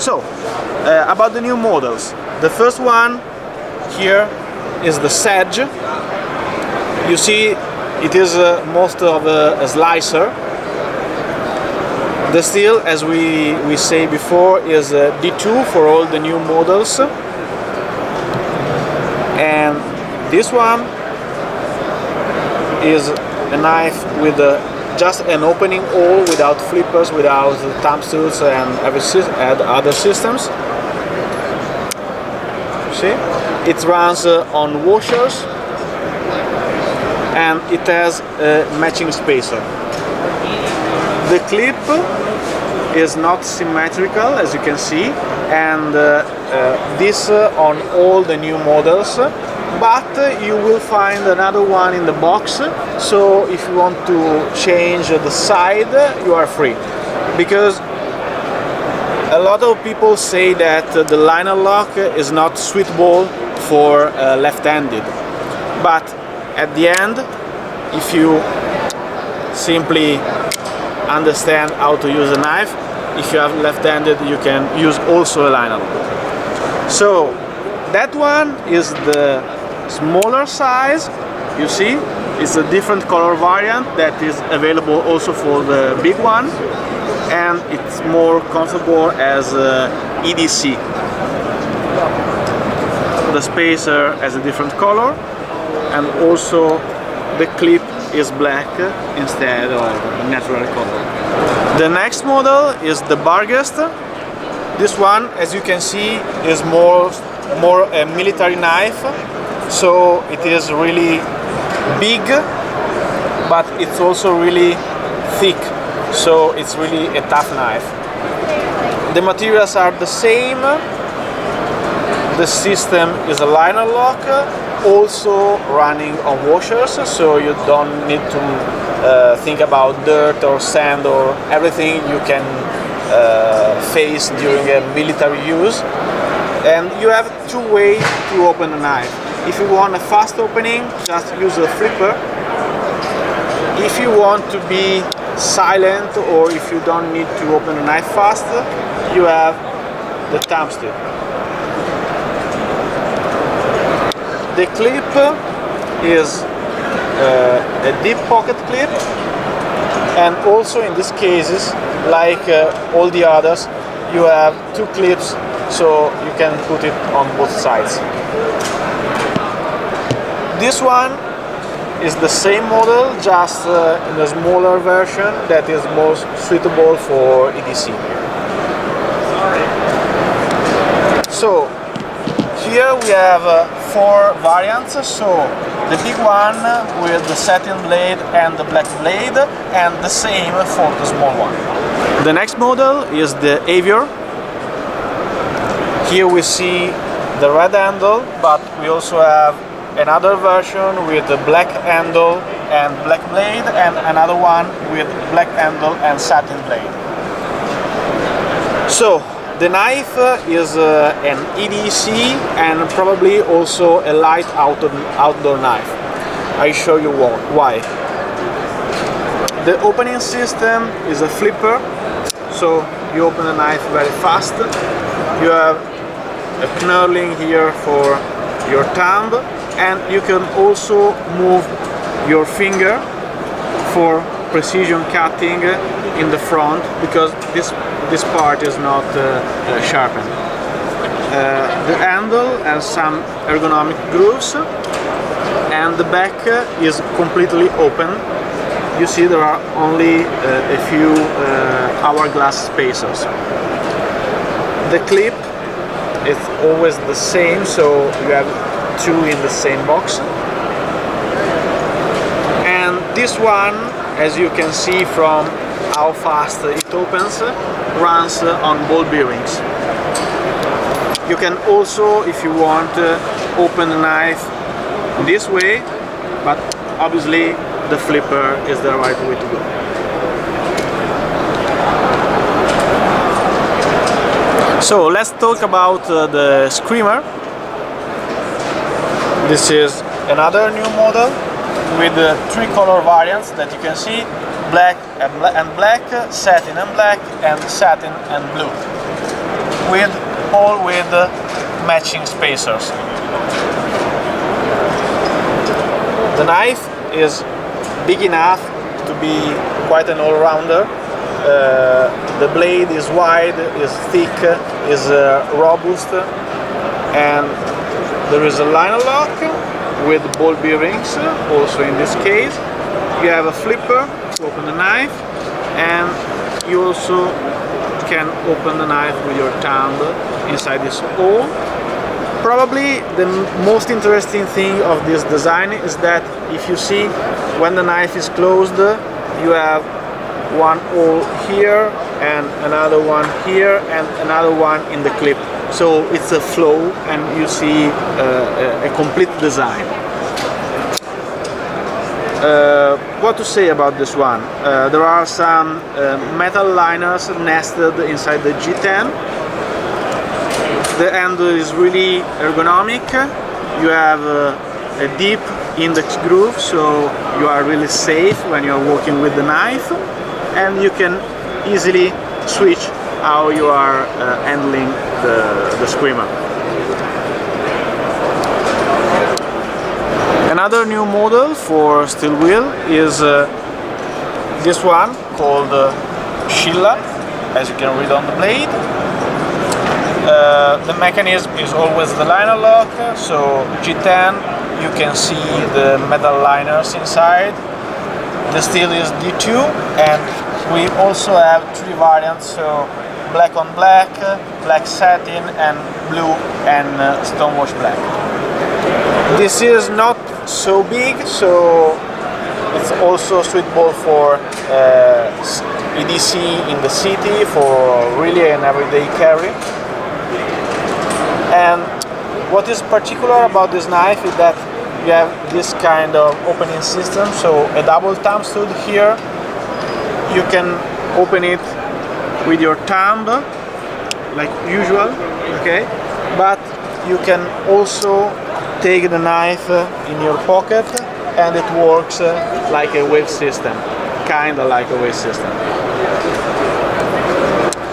So, about the new models. The first one here is the Sedge. You see, it is most of a slicer. The steel, as we say before, is D2 for all the new models. And this one is a knife with just an opening hole, without flippers, without thumb tools and other systems. See? It runs on washers and it has a matching spacer. The clip is not symmetrical, as you can see, and this on all the new models, but you will find another one in the box, so if you want to change the side, you are free. Because a lot of people say that the liner lock is not suitable for left-handed, but at the end, if you simply understand how to use a knife, if you have left-handed, you can use also a liner lock. So that one is the smaller size. You see, it's a different color variant that is available also for the big one, and it's more comfortable as EDC. The spacer has a different color, and also the clip is black instead of natural color. The next model is the Barghest. This one, as you can see, is more a military knife, so it is really big, but it's also really thick, so it's really a tough knife. The materials are the same. The system is a liner lock, also running on washers, so you don't need to think about dirt or sand or everything you can face during a military use. And you have two ways to open a knife. If you want a fast opening, just use a flipper. If you want to be silent, or if you don't need to open a knife fast, you have the thumb steel. The clip is a deep pocket clip, and also in these cases, like all the others, you have two clips, so you can put it on both sides. This one is the same model, just in a smaller version that is more suitable for EDC. So here we have 4 variants. So the big one with the satin blade and the black blade, and the same for the small one. The next model is the Avior. Here we see the red handle, but we also have another version with the black handle and black blade, and another one with black handle and satin blade. So the knife is an EDC and probably also a light outdoor knife. I show you why. The opening system is a flipper, so you open the knife very fast. You have a knurling here for your thumb, and you can also move your finger for precision cutting in the front, because this part is not sharpened. The handle has some ergonomic grooves, and the back is completely open. You see there are only a few hourglass spacers. The clip is always the same, so you have 2 in the same box. And this one, as you can see from how fast it opens, runs on ball bearings. You can also, if you want, open the knife this way, but obviously the flipper is the right way to go. So let's talk about the Screamer. This is another new model with 3 color variants that you can see: black and black, satin and black, and satin and blue. all with matching spacers. The knife is big enough to be quite an all-rounder. The blade is wide, is thick, is robust, and there is a liner lock with ball bearings. Also in this case, you have a flipper to open the knife, and you also can open the knife with your thumb inside this hole. Probably the most interesting thing of this design is that if you see when the knife is closed, you have one hole here and another one here and another one in the clip. So it's a flow and you see a complete design. What to say about this one? There are some metal liners nested inside the G10. The handle is really ergonomic. You have a deep index groove, so you are really safe when you are working with the knife, and you can easily switch how you are handling the screamer. Another new model for steel wheel is this one called Sheila, as you can read on the blade. The mechanism is always the liner lock, so G10 you can see the metal liners inside. The steel is D2, and we also have 3 variants, so black on black, black satin, and blue and stonewash black. This is not so big, so it's also suitable for EDC in the city, for really an everyday carry. And what is particular about this knife is that you have this kind of opening system, so a double thumb stud here. You can open it with your thumb, like usual, okay? But you can also take the knife in your pocket, and it works like a wave system, kind of like a wave system.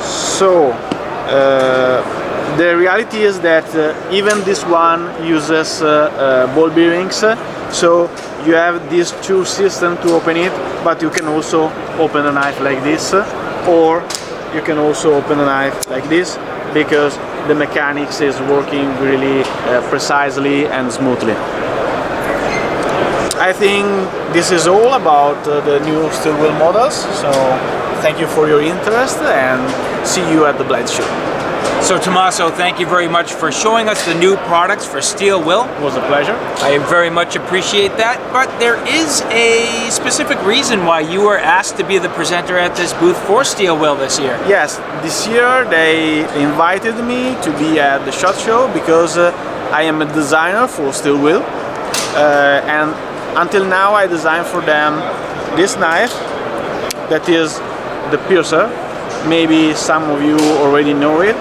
So the reality is that even this one uses ball bearings, so you have these 2 systems to open it, but you can also open the knife like this, or you can also open the knife like this, because the mechanics is working really precisely and smoothly. I think this is all about the new steel wheel models, so thank you for your interest and see you at the Blade Show. So Tommaso, thank you very much for showing us the new products for Steel Will. It was a pleasure. I very much appreciate that, but there is a specific reason why you were asked to be the presenter at this booth for Steel Will this year. Yes, this year they invited me to be at the SHOT Show because I am a designer for Steel Will, and until now I designed for them this knife that is the Piercer. Maybe some of you already know it.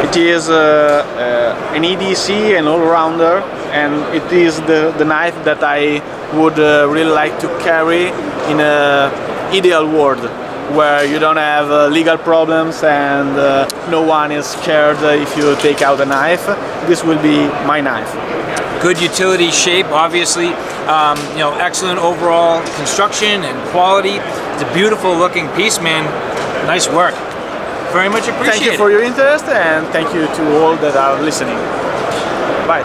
It is an EDC, an all-rounder, and it is the knife that I would really like to carry in an ideal world where you don't have legal problems and no one is scared if you take out a knife. This will be my knife. Good utility shape, obviously. You know, excellent overall construction and quality. It's a beautiful looking piece, man. Nice work. Very much appreciated. Thank you for your interest, and thank you to all that are listening. Bye.